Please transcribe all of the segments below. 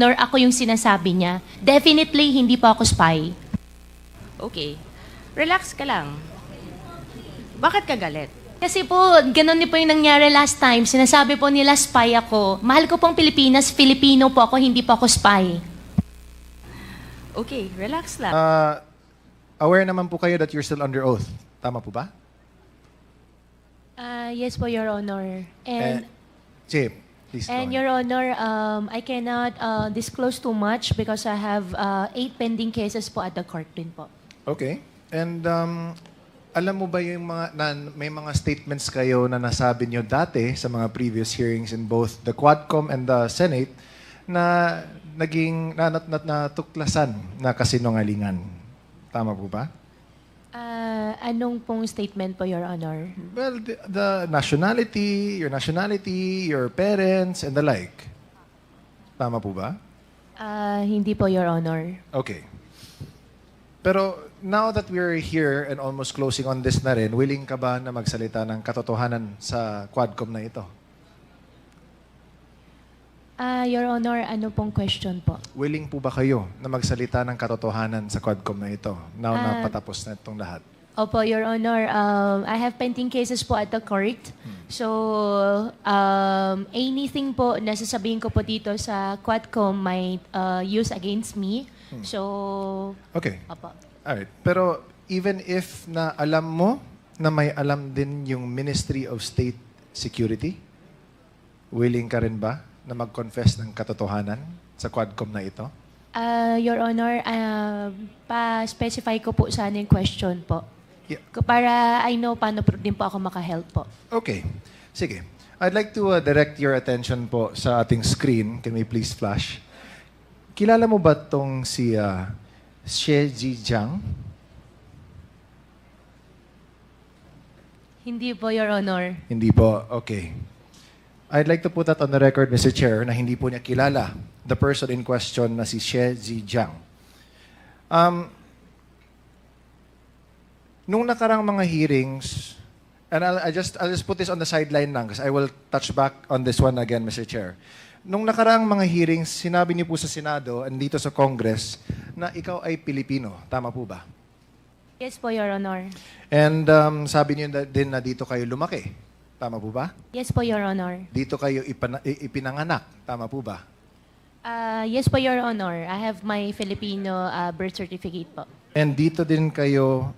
Nor ako yung sinasabi niya. Definitely, hindi po ako spy. Okay. Relax ka lang. Bakit ka galit? Kasi po, ganun din po yung nangyari last time. Sinasabi po nila spy ako. Mahal ko pong Pilipinas, Filipino po ako, hindi po ako spy. Okay, relax lang. Aware naman po kayo that you're still under oath. Tama po ba? Yes po, Your Honor. And Sige, please go And on. Your Honor, I cannot disclose too much because I have 8 pending cases po at the court din po. Okay. And alam mo ba yung may mga statements kayo na nasabi nyo dati sa mga previous hearings in both the Quadcom and the Senate na naging natuklasan na kasinungalingan? Tama po ba? Anong pong statement po, Your Honor? Well, the nationality, your parents, and the like. Tama po ba? Hindi po, Your Honor. Okay. Pero now that we're here and almost closing on this na rin, willing ka ba na magsalita ng katotohanan sa Quadcom na ito? Your Honor, ano pong question po? Willing po ba kayo na magsalita ng katotohanan sa Quadcom na ito now na patapos na itong lahat? Opo, Your Honor, I have pending cases po at the court. So, anything po na sasabihin ko po dito sa Quadcom might use against me. So, Okay. opo. Alright. Pero even if na alam mo na may alam din yung Ministry of State Security, willing ka rin ba na mag-confess ng katotohanan sa Quadcom na ito? Your Honor, pa-specify ko po sana yung question po. Yeah. Para I know paano po din po ako makahelp po. Okay. Sige. I'd like to direct your attention po sa ating screen. Can we please flash? Kilala mo ba tong si Xie Zhijiang? Hindi po, Your Honor. Hindi po. Okay. I'd like to put that on the record, Mr. Chair, na hindi po niya kilala the person in question na si Xie Zhijiang. Nung nakarang mga hearings, and I'll just put this on the sideline lang because I will touch back on this one again, Mr. Chair. Nung nakaraang mga hearings, sinabi niyo po sa Senado and dito sa Congress na ikaw ay Pilipino. Tama po ba? Yes po, Your Honor. And sabi niyo din na dito kayo lumaki. Tama po ba? Yes po, Your Honor. Dito kayo ipinanganak. Tama po ba? Yes po, Your Honor. I have my Filipino birth certificate po. And dito din kayo,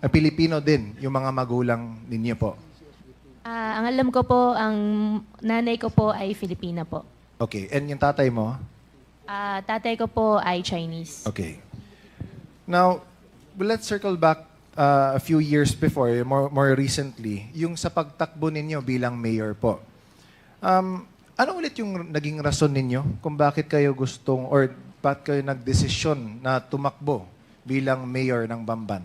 Pilipino din yung mga magulang ninyo po. Ang alam ko po, ang nanay ko po ay Filipina po. Okay. And yung tatay mo? Tatay ko po ay Chinese. Okay. Now, let's circle back a few years before, more recently, yung sa pagtakbo ninyo bilang mayor po. Ano ulit yung naging rason ninyo kung bakit kayo gustong or bakit kayo nagdesisyon na tumakbo bilang mayor ng Bamban?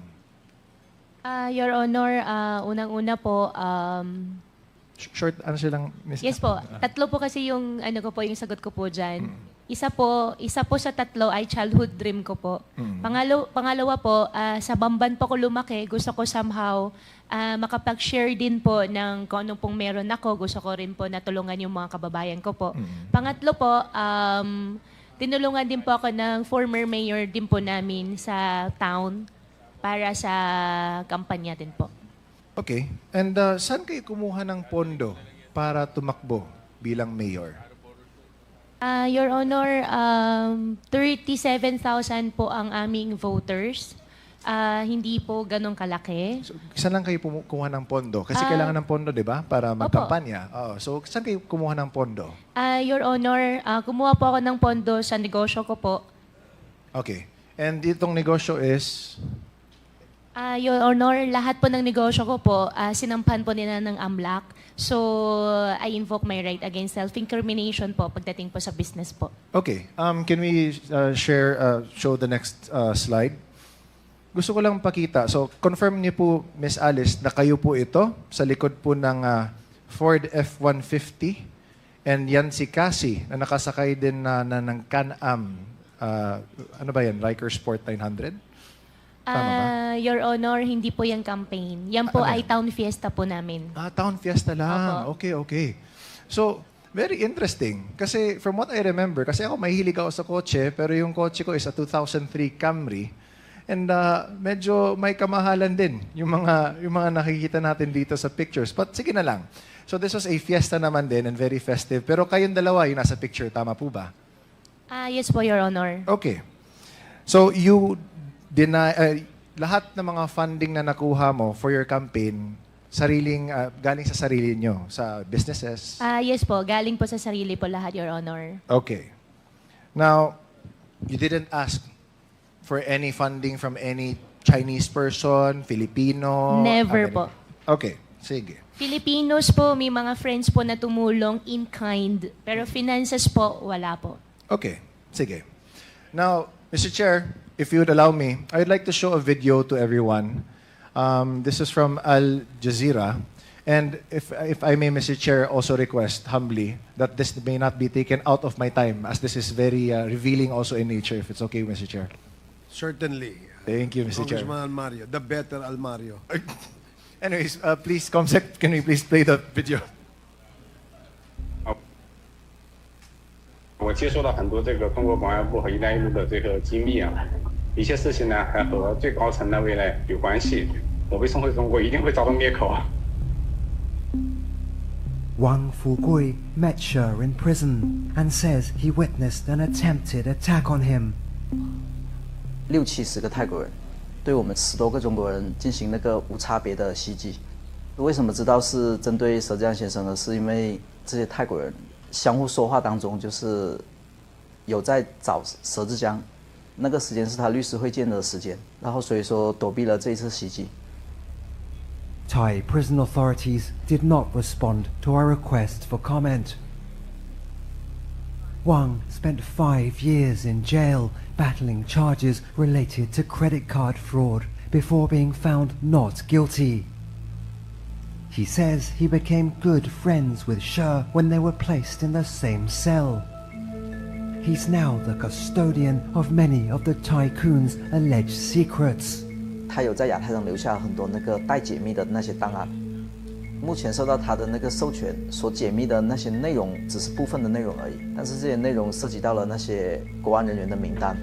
Your Honor, unang-una po, Short answer lang, Ms. yes po, tatlo po kasi yung ano ko po, yung sagot ko po dyan. Isa po sa tatlo ay childhood dream ko po. Pangalawa po, sa Bamban po ko lumaki, gusto ko somehow makapag-share din po ng kung ano pong meron ako. Gusto ko rin po natulungan yung mga kababayan ko po. Pangatlo po, tinulungan din po ako ng former mayor din po namin sa town para sa kampanya din po. Okay. And saan kayo kumuha ng pondo para tumakbo bilang mayor? Your Honor, 37,000 po ang aming voters. Hindi po ganong kalaki. So, saan lang kayo kumuha ng pondo? Kasi kailangan ng pondo, di ba? Para magkampanya. So, saan kayo kumuha ng pondo? Your Honor, kumuha po ako ng pondo sa negosyo ko po. Okay. And itong negosyo is... Your Honor, lahat po ng negosyo ko po, sinampan po nila ng AMLAC. So, I invoke my right against self-incrimination po pagdating po sa business po. Okay. Can we show the next slide? Gusto ko lang pakita. So, confirm niyo po, Miss Alice, na kayo po ito sa likod po ng Ford F-150. And yan si Cassie, na nakasakay din ng Can-Am. Ano ba yan? Riker Sport 900? Tama ba? Your Honor, hindi po yung campaign. Yan po ay town fiesta po namin. Town Fiesta lang. Opo. Okay. So, Very interesting. Kasi from what I remember, kasi ako mahilig ako sa kotse, pero yung kotse ko is a 2003 Camry. And medyo may kamahalan din yung mga nakikita natin dito sa pictures. But sige na lang. So this was a fiesta naman din and very festive. Pero kayong dalawa yung nasa picture, tama po ba? Yes po, Your Honor. Okay. So you deny lahat ng mga funding na nakuha mo for your campaign galing sa sarili nyo, sa businesses? Yes po, galing po sa sarili po lahat, Your Honor. Okay. Now, you didn't ask for any funding from any Chinese person, Filipino? Never American? po. Okay, sige. Filipinos po, may mga friends po na tumulong in kind. Pero finances po, wala po. Okay, sige. Now, Mr. Chair, if you would allow me, I would like to show a video to everyone. This is from Al Jazeera. And if I may, Mr. Chair, also request humbly that this may not be taken out of my time, as this is very revealing also in nature, if it's okay, Mr. Chair. Certainly. Thank you, Mr. Chair. Congressman Almario, the better Almario. Anyways, please, Comsec, can we please play the video? 我接收到很多这个中国公安部和“一带一路”的这个机密啊，一些事情呢还和最高层的未来有关系。我被送回中国一定会遭到灭口啊！ Wang Fugui met Sher in prison and says he witnessed an attempted attack on him. 60-70个泰国人对我们10多个中国人进行那个无差别的袭击。为什么知道是针对佘志安先生呢？是因为这些泰国人相互说话当中，就是有在找佘志江，那个时间是他律师会见的时间，然后所以说躲避了这一次袭击。 Thai prison authorities did not respond to our request for comment. Wang spent 5 years in jail battling charges related to credit card fraud before being found not guilty. He says he became good friends with Sher when they were placed in the same cell. He's now the custodian of many of the tycoon's alleged secrets. 他有在亚太上留下很多那个待解密的那些档案，目前受到他的那个授权所解密的那些内容只是部分的内容而已，但是这些内容涉及到了那些国安人员的名单。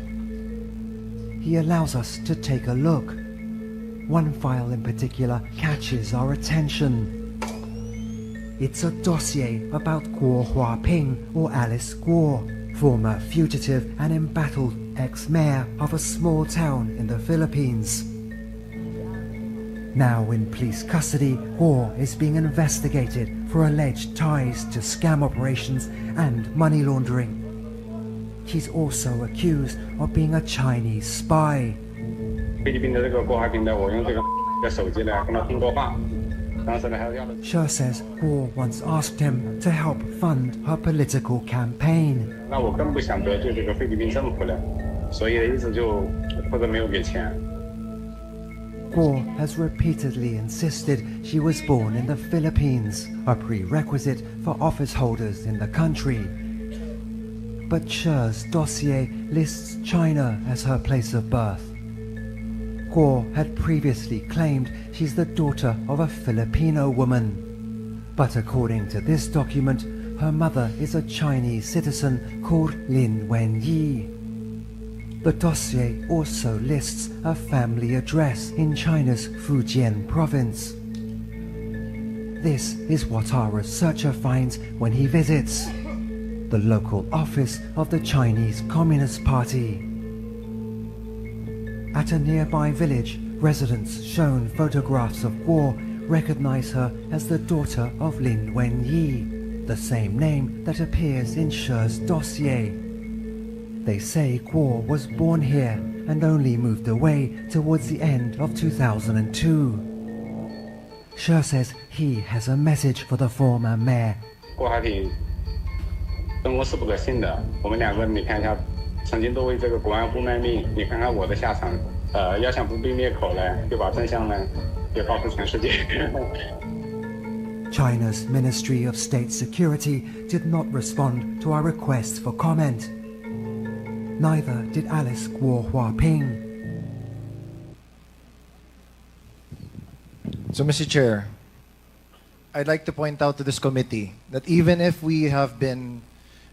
He allows us to take a look. One file in particular catches our attention. It's a dossier about Guo Huaping, or Alice Guo, former fugitive and embattled ex-mayor of a small town in the Philippines. Now in police custody, Guo is being investigated for alleged ties to scam operations and money laundering. He's also accused of being a Chinese spy. 菲律宾的这个郭华平的，我用这个手机呢跟他通过话，当时呢还要的。 Sher says Guo once asked him to help fund her political campaign. 那我更不想得罪这个菲律宾政府了，所以一直就或者没有给钱。 Guo has repeatedly insisted she was born in the Philippines, a prerequisite for office holders in the country. But Sher's dossier lists China as her place of birth. Guo had previously claimed she's the daughter of a Filipino woman. But according to this document, her mother is a Chinese citizen called Lin Wenyi. The dossier also lists a family address in China's Fujian province. This is what our researcher finds when he visits the local office of the Chinese Communist Party. At a nearby village, residents shown photographs of Guo recognize her as the daughter of Lin Wenyi, the same name that appears in Sher's dossier. They say Guo was born here and only moved away towards the end of 2002. Sher says he has a message for the former mayor. 郭华平生活是不可信的，我们两个你看一下，曾经都为这个国安部卖命，你看看我的下场。要想不被灭口呢，就把真相呢也告诉全世界。China's Ministry of State Security did not respond to our request for comment. Neither did Alice Guo Huaping. So, Mr. Chair, I'd like to point out to this committee that even if we have been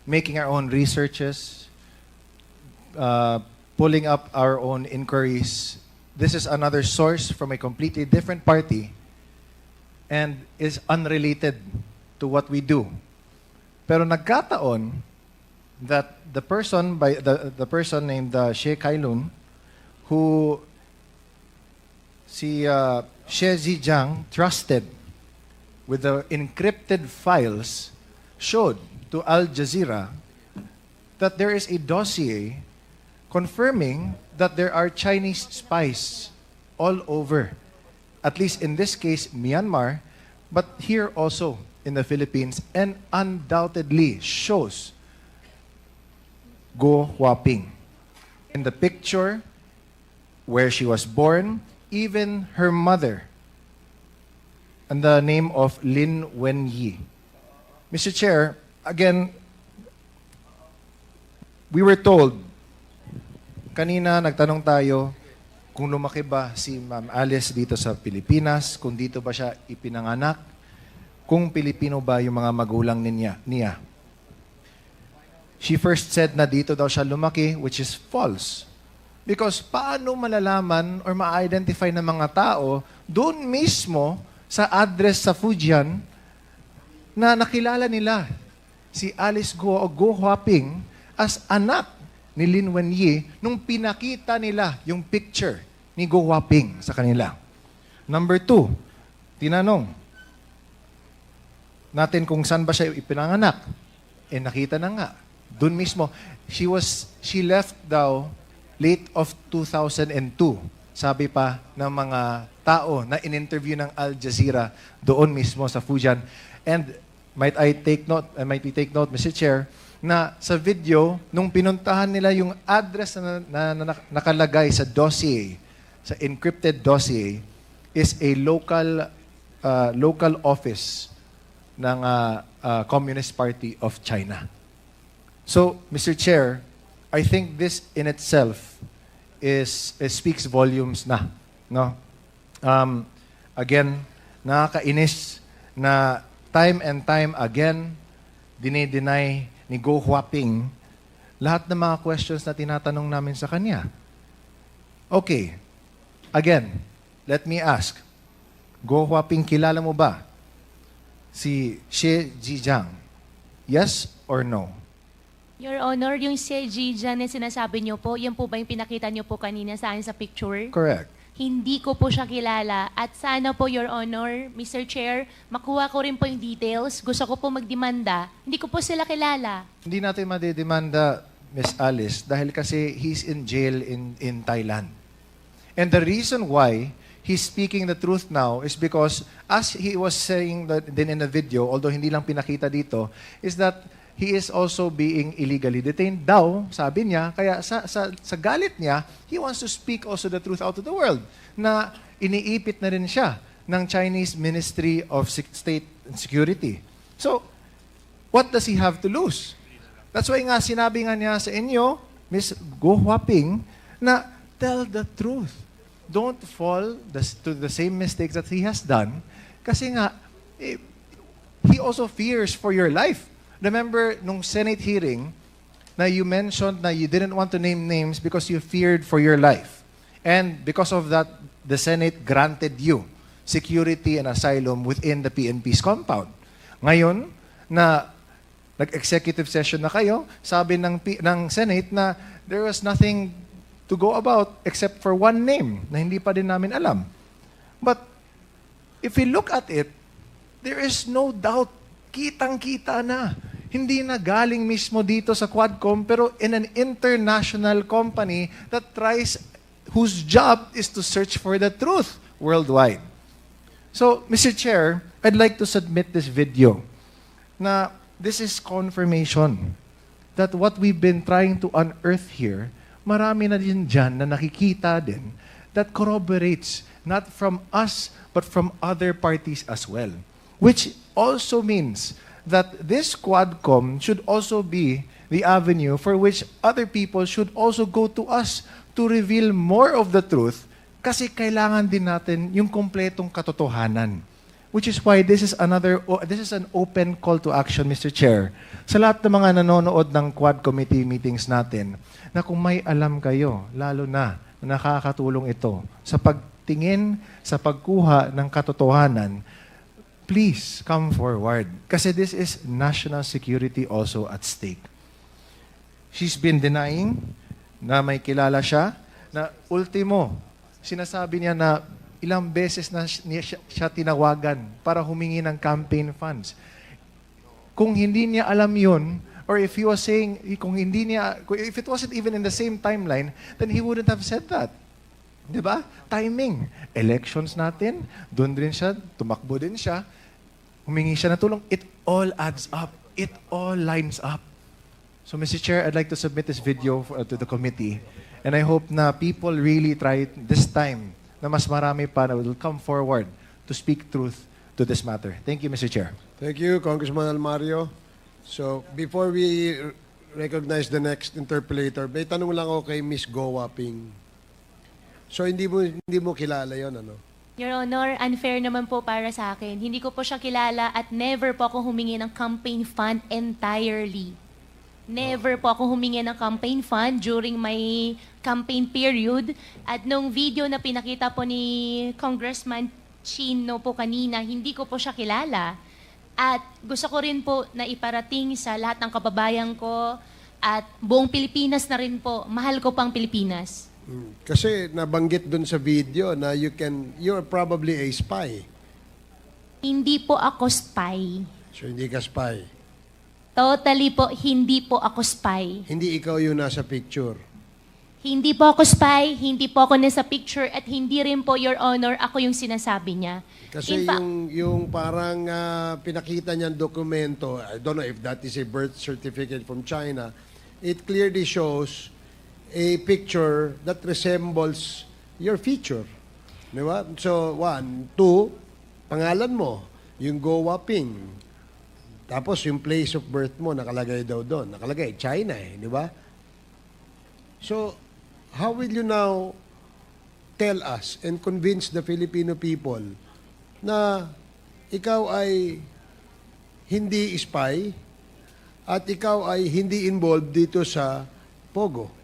making our own researches, pulling up our own inquiries, this is another source from a completely different party and is unrelated to what we do. Pero nagkataon that the person named Xie Kailun, who si Xie Zhejiang trusted with the encrypted files, showed to Al Jazeera that there is a dossier confirming that there are Chinese spies all over, at least in this case, Myanmar, but here also in the Philippines, and undoubtedly shows Go Huaping. In the picture where she was born, even her mother, and the name of Lin Wenyi. Mr. Chair, again, we were told, kanina nagtanong tayo kung lumaki ba si Ma'am Alice dito sa Pilipinas, kung dito ba siya ipinanganak, kung Pilipino ba yung mga magulang niya. She first said na dito daw siya lumaki, which is false. Because paano malalaman or ma-identify ng mga tao doon mismo sa address sa Fujian na nakilala nila si Alice Go o Go Huaping as anak ni Lin Wenyi nung pinakita nila yung picture ni Go Huaping sa kanila. Number 2, tinanong natin kung saan ba siya ipinanganak. Nakita na nga. Doon mismo, she left daw late of 2002. Sabi pa ng mga tao na in-interview ng Al Jazeera doon mismo sa Fujian. And might we take note, Mr. Chair, na sa video, nung pinuntahan nila yung address na nakalagay sa dossier, sa encrypted dossier, is a local office ng Communist Party of China. So, Mr. Chair, I think this in itself speaks volumes na. No? Again, nakakainis na time and time again, dinideny ni Go Huaping lahat ng mga questions na tinatanong namin sa kanya. Okay. Again, let me ask. Go Huaping, kilala mo ba si Xie Zhejiang? Yes or no? Your Honor, yung Xie Zhejiang na sinasabi niyo po, yan po ba yung pinakita niyo po kanina sa akin sa picture? Correct. Hindi ko po siya kilala. At sana po, Your Honor, Mr. Chair, makuha ko rin po yung details. Gusto ko po magdemanda. Hindi ko po sila kilala. Hindi natin madidemanda, Miss Alice, dahil kasi he's in jail in Thailand. And the reason why he's speaking the truth now is because, as he was saying din in the video, although hindi lang pinakita dito, is that he is also being illegally detained daw, sabi niya. Kaya sa galit niya, he wants to speak also the truth out to the world na iniipit na rin siya ng Chinese Ministry of State and Security. So, what does he have to lose? That's why nga sinabi nga niya sa inyo, Ms. Go Huaping, na tell the truth. Don't fall to the same mistakes that he has done. Kasi nga, he also fears for your life. Remember, nung Senate hearing, na you mentioned na you didn't want to name names because you feared for your life. And because of that, the Senate granted you security and asylum within the PNP's compound. Ngayon, na nag-executive session na kayo, sabi ng Senate na there was nothing to go about except for one name na hindi pa din namin alam. But if we look at it, there is no doubt, kitang-kita na. Hindi na galing mismo dito sa Quadcom, pero in an international company whose job is to search for the truth worldwide. So, Mr. Chair, I'd like to submit this video na this is confirmation that what we've been trying to unearth here, marami na din dyan na nakikita din that corroborates not from us but from other parties as well. Which also means that this Quadcom should also be the avenue for which other people should also go to us to reveal more of the truth kasi kailangan din natin yung kompletong katotohanan Which is why this is an open call to action, Mr. Chair. Sa lahat ng mga nanonood ng Quad Committee meetings natin, na kung may alam kayo, lalo na nakakatulong ito sa pagtingin, sa pagkuha ng katotohanan, please come forward. Kasi this is national security also at stake. She's been denying na may kilala siya, na ultimo, sinasabi niya na ilang beses na siya tinawagan para humingi ng campaign funds. Kung hindi niya alam yun, or if he was saying, if it wasn't even in the same timeline, then he wouldn't have said that. Diba? Timing. Elections natin, doon din siya, tumakbo din siya, humingi siya ng tulong. It all adds up. It all lines up. So, Mr. Chair, I'd like to submit this video to the committee. And I hope na people really try this time na mas marami pa na will come forward to speak truth to this matter. Thank you, Mr. Chair. Thank you, Congressman Almario. So, before we recognize the next interpellator, may tanong lang ako kay Miss Go Waping. So, hindi mo kilala yon, ano? Your Honor, unfair naman po para sa akin. Hindi ko po siya kilala at never po ako humingi ng campaign fund entirely. Never po ako humingi ng campaign fund during my campaign period. At nung video na pinakita po ni Congressman Chino po kanina, hindi ko po siya kilala. At gusto ko rin po na iparating sa lahat ng kababayan ko at buong Pilipinas na rin po. Mahal ko pang Pilipinas. Kasi nabanggit dun sa video na you're probably a spy. Hindi po ako spy. So, hindi ka spy. Totally po, hindi po ako spy. Hindi ikaw yung nasa picture. Hindi po ako spy, hindi po ako nasa picture, at hindi rin po, Your Honor, ako yung sinasabi niya. Kasi In fact, yung parang pinakita niyang dokumento, I don't know if that is a birth certificate from China, it clearly shows a picture that resembles your feature. Di ba? So, 1, 2, pangalan mo, yung Go Waping. Tapos yung place of birth mo, nakalagay daw doon. Nakalagay, China di ba? So, how will you now tell us and convince the Filipino people na ikaw ay hindi spy at ikaw ay hindi involved dito sa Pogo?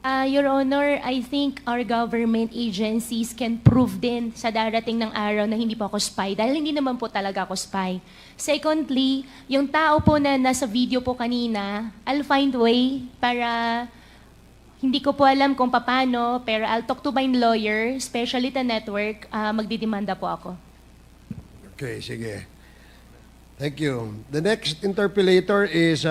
Your Honor, I think our government agencies can prove din sa darating ng araw na hindi po ako spy dahil hindi naman po talaga ako spy. Secondly, yung tao po na nasa video po kanina, I'll find way para, hindi ko po alam kung paano, pero I'll talk to my lawyer, especially the network, magdidemanda po ako. Okay, sige. Thank you. The next interpellator is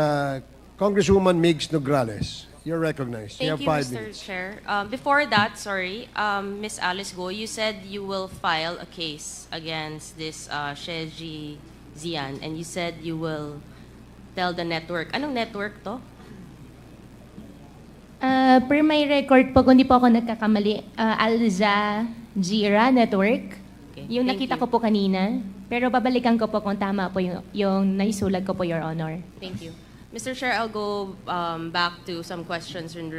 Congresswoman Migs Nograles. You're recognized. Thank you you, have 5 Mr. minutes. Chair. Before that, sorry, Miss Alice Go, you said you will file a case against this Sheji Zian, and you said you will tell the network. Anong network to? Per my record po, kung di po ako nagkakamali, Al Jazeera Network. Okay, Yung thank nakita you. ko po kanina. Pero babalikan ko po kung tama po yung naisulat ko po, Your Honor. Thank you. Mr. Chair, I'll go back to some questions in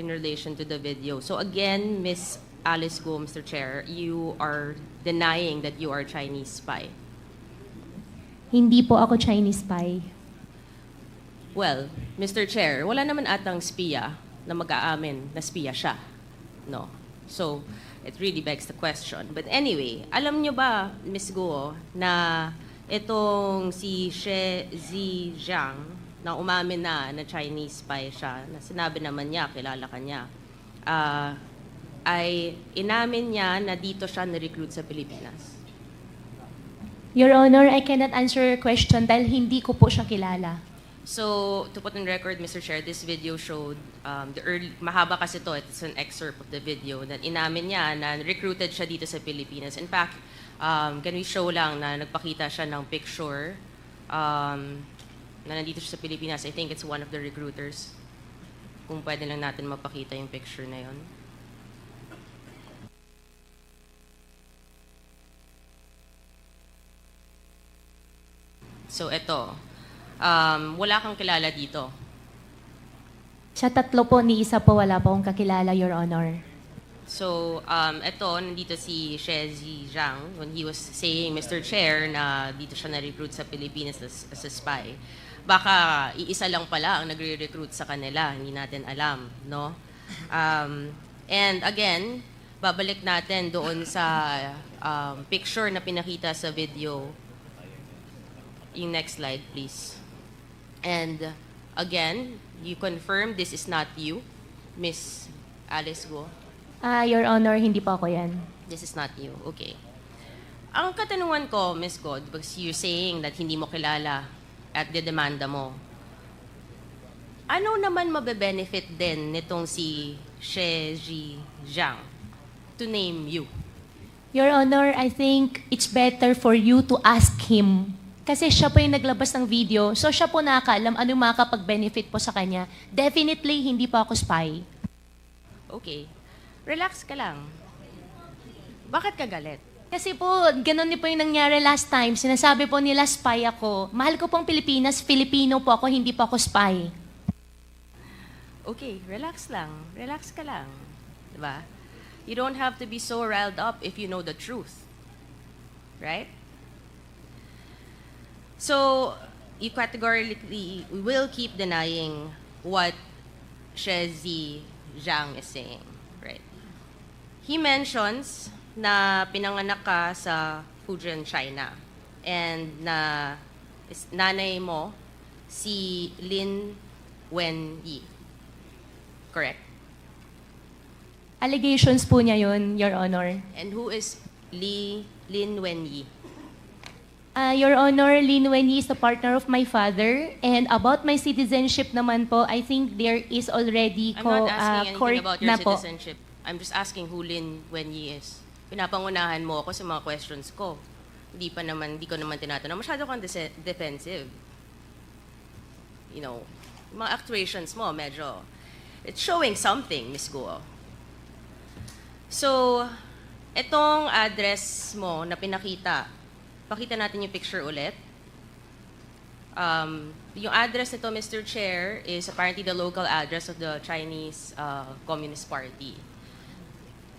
relation to the video. So again, Miss Alice Go, Mr. Chair, you are denying that you are Chinese spy. Hindi po ako Chinese spy. Well, Mr. Chair, wala naman atang spiya na mag-aamin na spiya siya. No. So, it really begs the question. But anyway, alam nyo ba, Ms. Go, na itong si She Zijiang, na umamin na Chinese spy siya, na sinabi naman niya, kilala ka niya, ay inamin niya na dito siya na-recruit sa Pilipinas. Your Honor, I cannot answer your question dahil hindi ko po siya kilala. So, to put on record, Mr. Chair, this video showed, mahaba kasi to, it's an excerpt of the video, that inamin niya na recruited siya dito sa Pilipinas. In fact, can we show lang na nagpakita siya ng picture, na nandito siya sa Pilipinas. I think it's one of the recruiters. Kung pwede lang natin mapakita yung picture na yon. So, eto. Wala kang kilala dito. Sa tatlo po, ni isa po wala po akong kakilala, Your Honor. So, eto, nandito si Shezi Zhang when he was saying, Mr. Chair, na dito siya na-recruit sa Pilipinas as a spy. Baka iisa lang pala ang nagre-recruit sa kanila, hindi natin alam, no? And again, babalik natin doon sa picture na pinakita sa video. Yung next slide, please. And again, you confirm this is not you, Miss Alice Guo. Your Honor, hindi po ako yan. This is not you. Okay. Ang katanungan ko, Miss God, because you're saying that hindi mo kilala at dedemanda mo, ano naman mabe-benefit din nitong si Shezi Zhang to name you? Your Honor, I think it's better for you to ask him. Kasi siya po yung naglabas ng video, so siya po nakakaalam anong makakapag-benefit po sa kanya. Definitely, hindi po ako spy. Okay. Relax ka lang. Bakit ka galit? Kasi po, ganun din po yung nangyari last time. Sinasabi po nila spy ako. Mahal ko pong Pilipinas, Filipino po ako, hindi po ako spy. Okay, relax lang. Relax ka lang. Diba? You don't have to be so riled up if you know the truth. Right? So, you categorically will keep denying what Shezi Zhang is saying. Right? He mentions na pinanganak ka sa Fujian, China. And na nanay mo si Lin Wenyi. Correct? Allegations po niya yun, Your Honor. And who is Lin Wenyi? Your Honor, Lin Wenyi is a partner of my father. And about my citizenship naman po, I think there is already I'm not asking court anything about your na po. citizenship. I'm just asking who Lin Wenyi is. Pinapangunahan mo ako sa mga questions ko. Hindi ko naman tinatanong. Masyado kang defensive. You know, mga actuations mo, medyo, it's showing something, Miss Guo. So, etong address mo na pinakita, pakita natin yung picture ulit. Yung address nito, Mr. Chair, is apparently the local address of the Chinese Communist Party.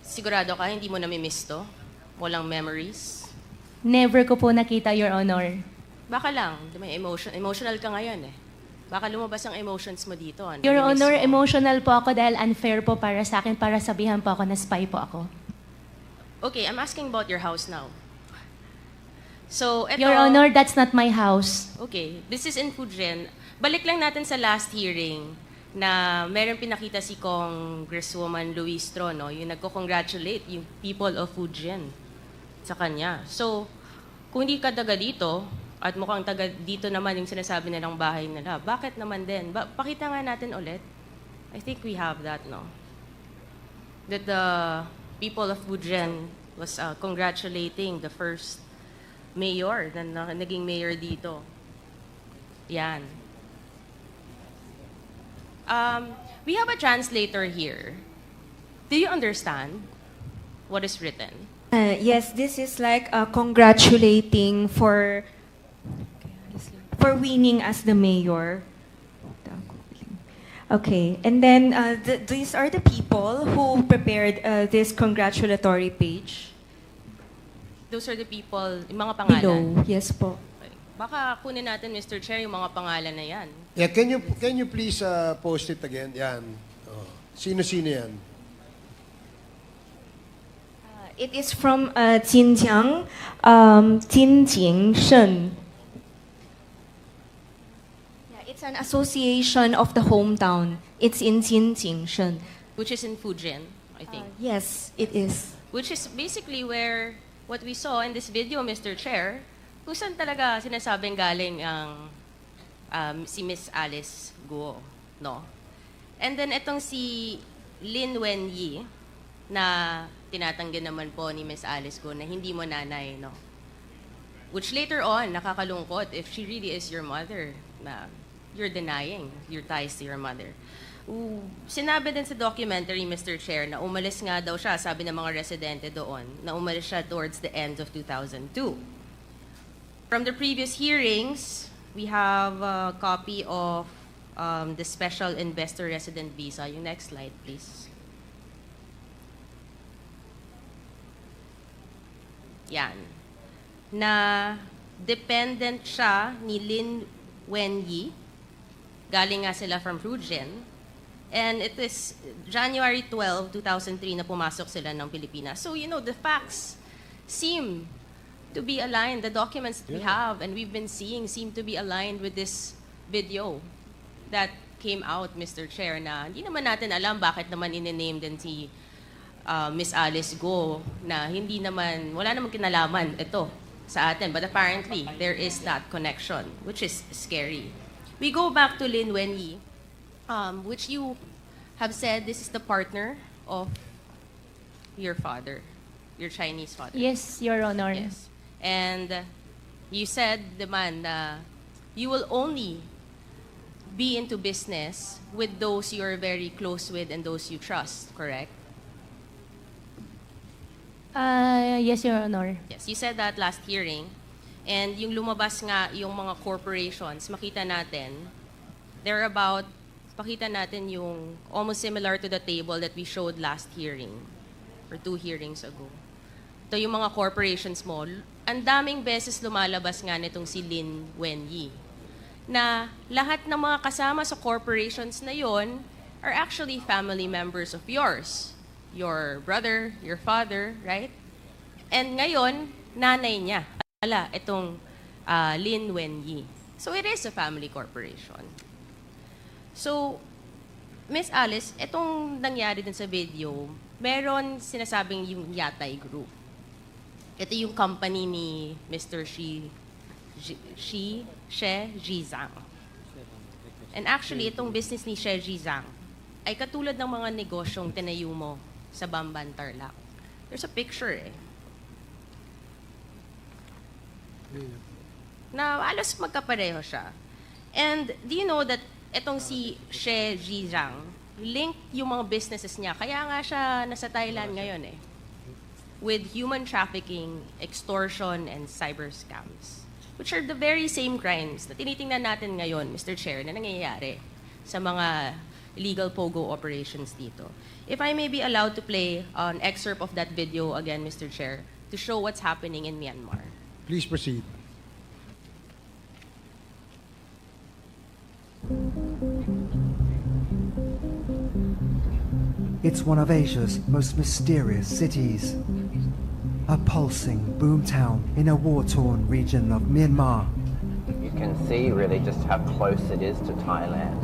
Sigurado ka, hindi mo namimiss to? Walang memories? Never ko po nakita, Your Honor. Baka lang, may emotional ka ngayon eh. Baka lumabas ang emotions mo dito. Your namimiss Honor, mo. emotional po ako dahil unfair po para sa akin, para sabihan po ako na spy po ako. Okay, I'm asking about your house now. So, eto, Your Honor, that's not my house. okay, this is in Fujian. Balik lang natin sa last hearing na meron pinakita si Congresswoman Luistro, no? Yung nagko-congratulate yung people of Fujian sa kanya. So, kung hindi ka taga dito, at mukhang taga dito naman yung sinasabi nilang bahay nila, bakit naman din? Pakita nga natin ulit. I think we have that, no? That the people of Fujian was congratulating the first mayor na naging mayor dito. Yan. We have a translator here. Do you understand what is written? Yes, this is like congratulating for winning as the mayor. Okay, and then these are the people who prepared this congratulatory page. Those are the people, yung mga pangalan. Below, yes po. Okay. Baka kunin natin, Mr. Chair, yung mga pangalan na yan. Yeah, can you please post it again? Yan. Oh. Sino-sino yan? It is from Jinjiang, Jinjing Shen. Yeah, it's an association of the hometown. It's in Jinjing Shen. Which is in Fujian, I think. Yes, it is. Which is basically where what we saw in this video, Mr. Chair, kung saan talaga sinasabing galing ang si Miss Alice Guo, no? And then itong si Lin Wenyi na tinatanggi naman po ni Miss Alice Guo na hindi mo nanay, no? Which later on, nakakalungkot if she really is your mother, na you're denying your ties to your mother. Sinabi din sa documentary, Mr. Chair, na umalis nga daw siya, sabi ng mga residente doon, na umalis siya towards the end of 2002. From the previous hearings, we have a copy of the Special Investor Resident Visa. Yung next slide, please. Yan. Na dependent siya ni Lin Wenyi. Galing nga sila from Fujian. And it is January 12, 2003 na pumasok sila ng Pilipinas. So, the facts seem to be aligned. The documents that we have and we've been seeing seem to be aligned with this video that came out, Mr. Chair, na hindi naman natin alam bakit naman in-name din si Miss Alice Go na wala namang kinalaman ito sa atin. But apparently, there is that connection, which is scary. We go back to Lin Wenyi, which you have said this is the partner of your father, your Chinese father. Yes, Your Honor. Yes. And you said naman na you will only be into business with those you are very close with and those you trust, correct? Yes, Your Honor. Yes, you said that last hearing. And yung lumabas nga yung mga corporations, makita natin, pakita natin yung almost similar to the table that we showed last hearing or 2 hearings ago. Ito yung mga corporations mo. Ang daming beses lumalabas nga nitong si Lin Wenyi na lahat ng mga kasama sa corporations na yon are actually family members of yours. Your brother, your father, right? And ngayon, nanay niya. Itong Lin Wenyi. So it is a family corporation. So, Miss Alice, itong nangyari din sa video, meron sinasabing yung Yatay Group. Ito yung company ni Mr. She Zhizang. And actually, itong business ni She Zhizang ay katulad ng mga negosyong tinayo mo sa Bamban, Tarlac. There's a picture na alos magkapareho siya. And do you know that itong si She Zhizang, linked yung mga businesses niya, kaya nga siya nasa Thailand ngayon with human trafficking, extortion, and cyber scams, which are the very same crimes na tinitingnan natin ngayon, Mr. Chair, na nangyayari sa mga illegal POGO operations dito. If I may be allowed to play an excerpt of that video again, Mr. Chair, to show what's happening in Myanmar. Please proceed. It's one of Asia's most mysterious cities. A pulsing boomtown in a war-torn region of Myanmar. You can see really just how close it is to Thailand,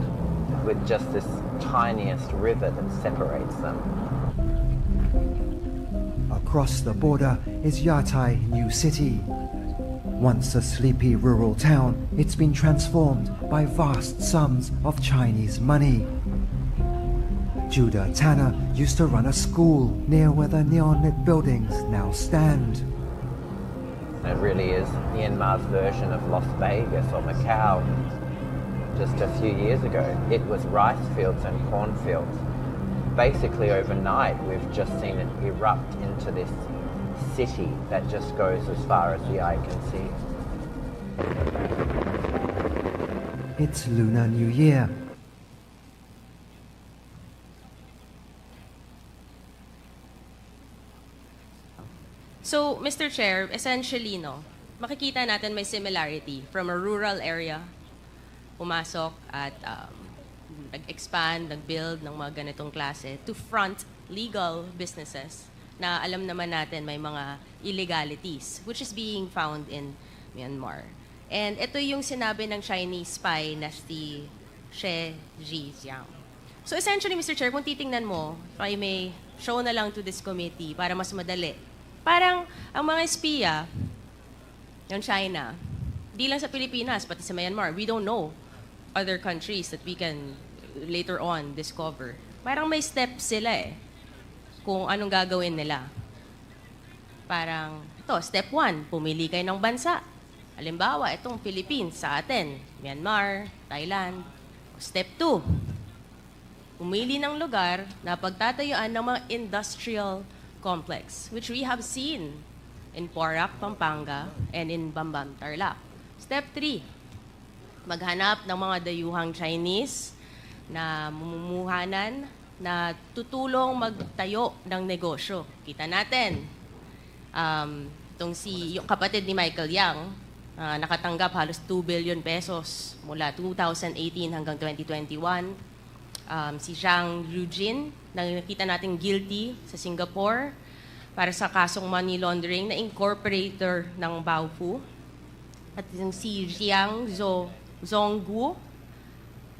with just this tiniest river that separates them. Across the border is Yatai New City. Once a sleepy rural town, it's been transformed by vast sums of Chinese money. Judah Tanner used to run a school near where the neon-lit buildings now stand. It really is Myanmar's version of Las Vegas or Macau. Just a few years ago, it was rice fields and cornfields. Basically overnight, we've just seen it erupt into this city that just goes as far as the eye can see. It's Lunar New Year. So, Mr. Chair, essentially, makikita natin may similarity from a rural area, pumasok at nag-expand, nag-build ng mga ganitong klase to front legal businesses na alam naman natin may mga illegalities which is being found in Myanmar. And ito yung sinabi ng Chinese spy na si She Zhizang. So essentially, Mr. Chair, kung titingnan mo, if I may show na lang to this committee para mas madali. Parang ang mga espiya ng China, di lang sa Pilipinas, pati sa Myanmar, we don't know other countries that we can later on discover. Parang may steps sila kung anong gagawin nila. Parang, step 1, pumili kayo ng bansa. Halimbawa, itong Philippines sa atin, Myanmar, Thailand. Step 2, pumili ng lugar na pagtatayuan ng mga industrial complex, which we have seen in Porac, Pampanga, and in Bamban, Tarlac. Step 3, maghanap ng mga dayuhang Chinese na mumumuhanan na tutulong magtayo ng negosyo. Kita natin, yung kapatid ni Michael Yang, nakatanggap halos 2 billion pesos mula 2018 hanggang 2021. Si Zhang Yujin, na nakita natin guilty sa Singapore para sa kasong money laundering na incorporator ng Baofu. At yung si Jiang Zhongguo,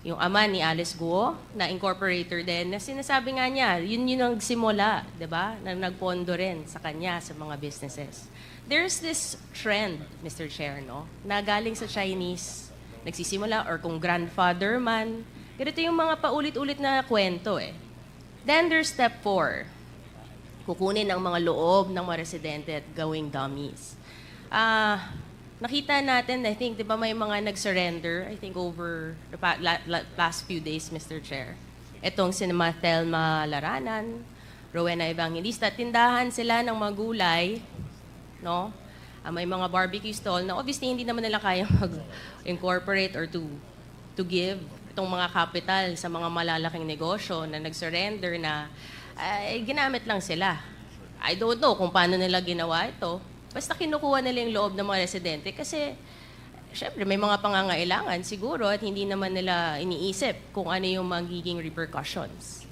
yung ama ni Alice Guo, na incorporator din, na sinasabi nga niya, yun ang nagsimula, di ba? Na nagpondo rin sa kanya sa mga businesses. There's this trend, Mr. Chair, no? Na galing sa Chinese, nagsisimula, or kung grandfather man, ganito yung mga paulit-ulit na kwento eh. Then there's step 4. Kukunin ang mga loob ng mga residente at gawing dummies. Nakita natin, I think, di ba may mga nag-surrender, I think over the past few days, Mr. Chair. Itong sinema Thelma Laranan, Rowena Evangelista, tindahan sila ng mga gulay, no? May mga barbecue stall na obviously hindi naman nila kaya mag-incorporate or to give itong mga capital sa mga malalaking negosyo na nag-surrender na ginamit lang sila. I don't know kung paano nila ginawa ito. Basta kinukuha nila yung loob ng mga residente kasi syempre may mga pangangailangan siguro at hindi naman nila iniisip kung ano yung magiging repercussions.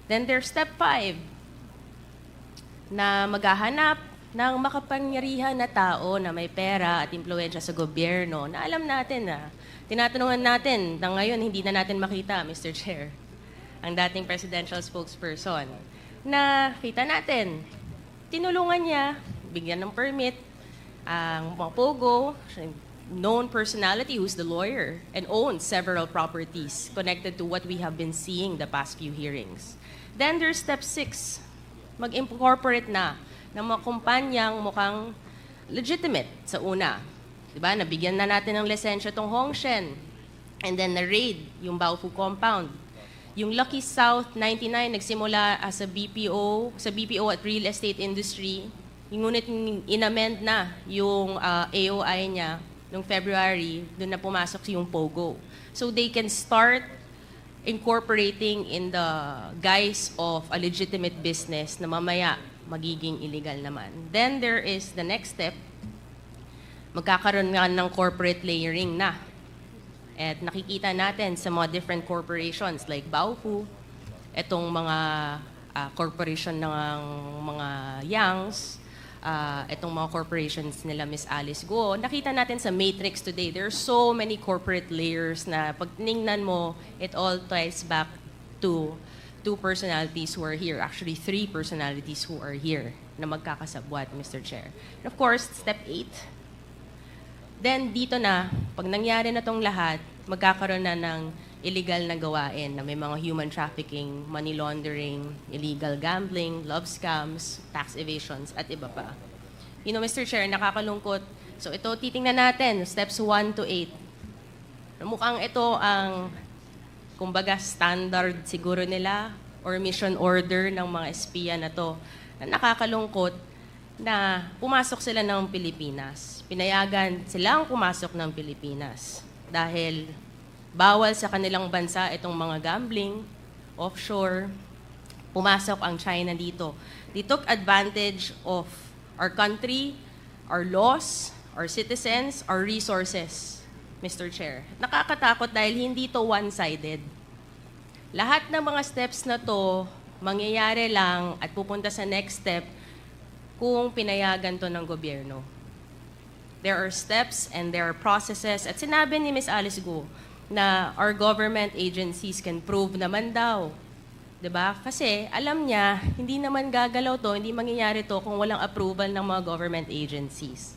Then there's step 5 na maghahanap ng makapangyarihan na tao na may pera at impluwensya sa gobyerno na alam natin na tinatanungan natin na ngayon hindi na natin makita, Mr. Chair, ang dating presidential spokesperson, na kita natin, tinulungan niya, bigyan ng permit, ang mga pogo, known personality who's the lawyer, and owns several properties connected to what we have been seeing the past few hearings. Then there's step 6, mag-incorporate na ng mga kumpanyang mukhang legitimate sa una. Diba? Nabigyan na natin ng lisensya tong Hongshen. And then na-raid yung Baofu compound. Yung Lucky South 99 nagsimula as a BPO, sa BPO at real estate industry. Ngunit inamend na yung AOI niya noong February, doon na pumasok yung POGO. So they can start incorporating in the guise of a legitimate business na mamaya magiging illegal naman. Then there is the next step, magkakaroon nga ng corporate layering na. At nakikita natin sa mga different corporations like Baofu, itong mga corporation ng mga Yangs, itong mga corporations nila Miss Alice Guo. Nakita natin sa Matrix today, there are so many corporate layers na pag tinignan mo, it all ties back to 2 personalities who are here. Actually, 3 personalities who are here na magkakasabwat, Mr. Chair. And of course, step 8. Then dito na, pag nangyari na tong lahat, magkakaroon na ng illegal na gawain na may mga human trafficking, money laundering, illegal gambling, love scams, tax evasions, at iba pa. You know, Mr. Chair, nakakalungkot. So ito, titingnan natin, steps 1 to 8. Mukhang ito ang, kumbaga, standard siguro nila or mission order ng mga espiya na to. Na nakakalungkot na pumasok sila ng Pilipinas. Pinayagan silang pumasok ng Pilipinas dahil bawal sa kanilang bansa itong mga gambling, offshore. Pumasok ang China dito. They took advantage of our country, our laws, our citizens, our resources, Mr. Chair. Nakakatakot dahil hindi to one-sided. Lahat ng mga steps na to, mangyayari lang at pupunta sa next step kung pinayagan to ng gobyerno. There are steps and there are processes. At sinabi ni Ms. Alice Guo na our government agencies can prove naman daw. Diba? Kasi alam niya, hindi naman gagalaw to, hindi mangyayari to kung walang approval ng mga government agencies.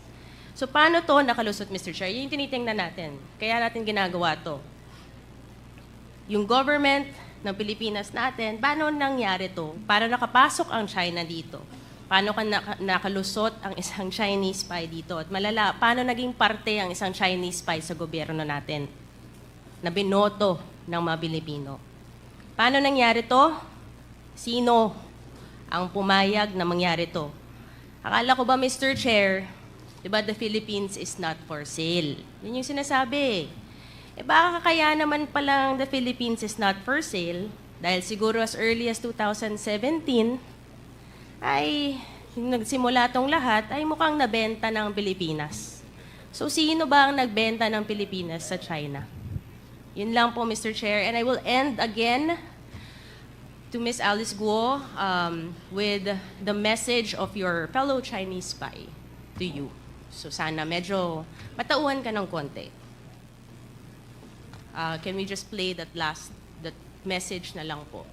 So paano to nakalusot, Mr. Chair? Yun yung tinitingnan natin. Kaya natin ginagawa to. Yung government ng Pilipinas natin, paano nangyari to? Para nakapasok ang China dito? Paano nakalusot ang isang Chinese spy dito? At malala, paano naging parte ang isang Chinese spy sa gobyerno natin na binoto ng mga Pilipino? Paano nangyari to? Sino ang pumayag na mangyari to? Akala ko ba, Mr. Chair, diba the Philippines is not for sale? Yun yung sinasabi. Baka kaya naman palang the Philippines is not for sale dahil siguro as early as 2017 ay nagsimula tong lahat ay mukhang nabenta ng Pilipinas. So sino ba ang nagbenta ng Pilipinas sa China? Yun lang po, Mr. Chair. And I will end again to Ms. Alice Guo with the message of your fellow Chinese spy to you. So sana medyo matauhan ka ng konti. Can we just play that message na lang po?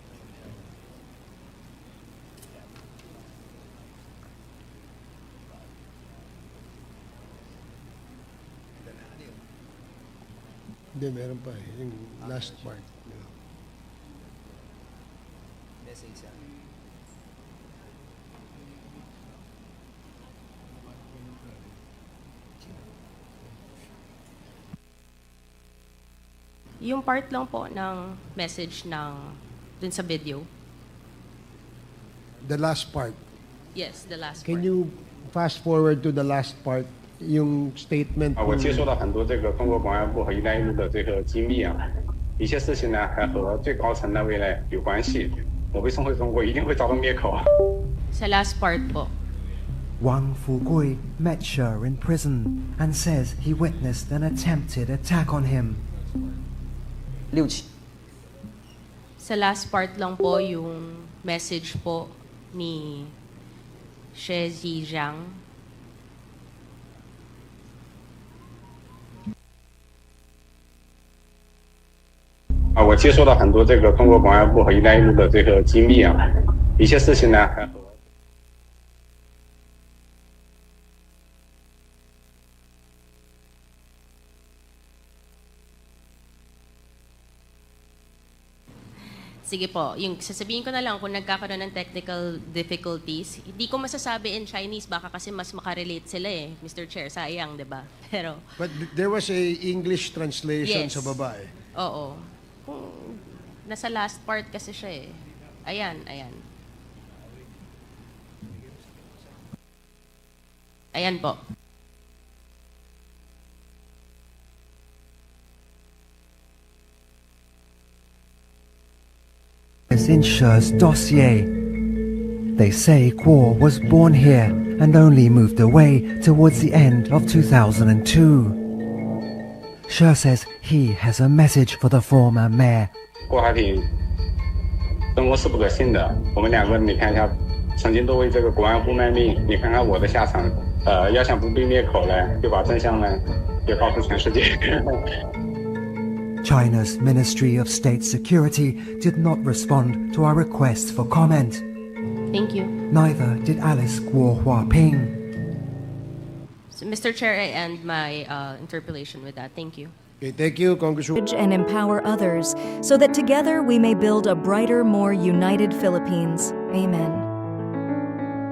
Hindi, meron pa eh. Yung last part. Yung part lang po ng message dun sa video. The last part. Yes, the last Can part. you fast forward to the last part? Yung statement. 我接收到很多这个中国公安部和“一带一路”的这个机密啊，一些事情呢还和最高层单位呢有关系。我被送回中国一定会遭到灭口。 Sa last part po. Wang Fugui met She in prison and says he witnessed an attempted attack on him. 6起， Sa last part lang po yung message po ni She Zhijiang. 我接收到很多这个中国公安部和“一带一路”的这个机密啊，一些事情呢还和。 Sige po, yung sasabihin ko na lang kung nagkakaroon ng technical difficulties, hindi ko masasabi in Chinese, baka kasi mas makarelate sila eh, Mr. Chair, sayang, di ba? Pero, But there was a English translation Yes. sa baba eh. oo. Kung nasa last part kasi siya eh. Ayan, ayan. Ayan po. Is in She's dossier. They say Guo was born here and only moved away towards the end of 2002. She says he has a message for the former mayor. 郭海挺生活是不可信的，我们两个你看一下，曾经都为这个国安部卖命，你看看我的下场。要想不被灭口呢，就把真相呢也告诉全世界。 China's Ministry of State Security did not respond to our request for comment. Thank you. Neither did Alice Guo Huaping. So, Mr. Chair, I end my interpellation with that. Thank you. Okay, thank you, Congresswoman. And empower others so that together we may build a brighter, more united Philippines. Amen.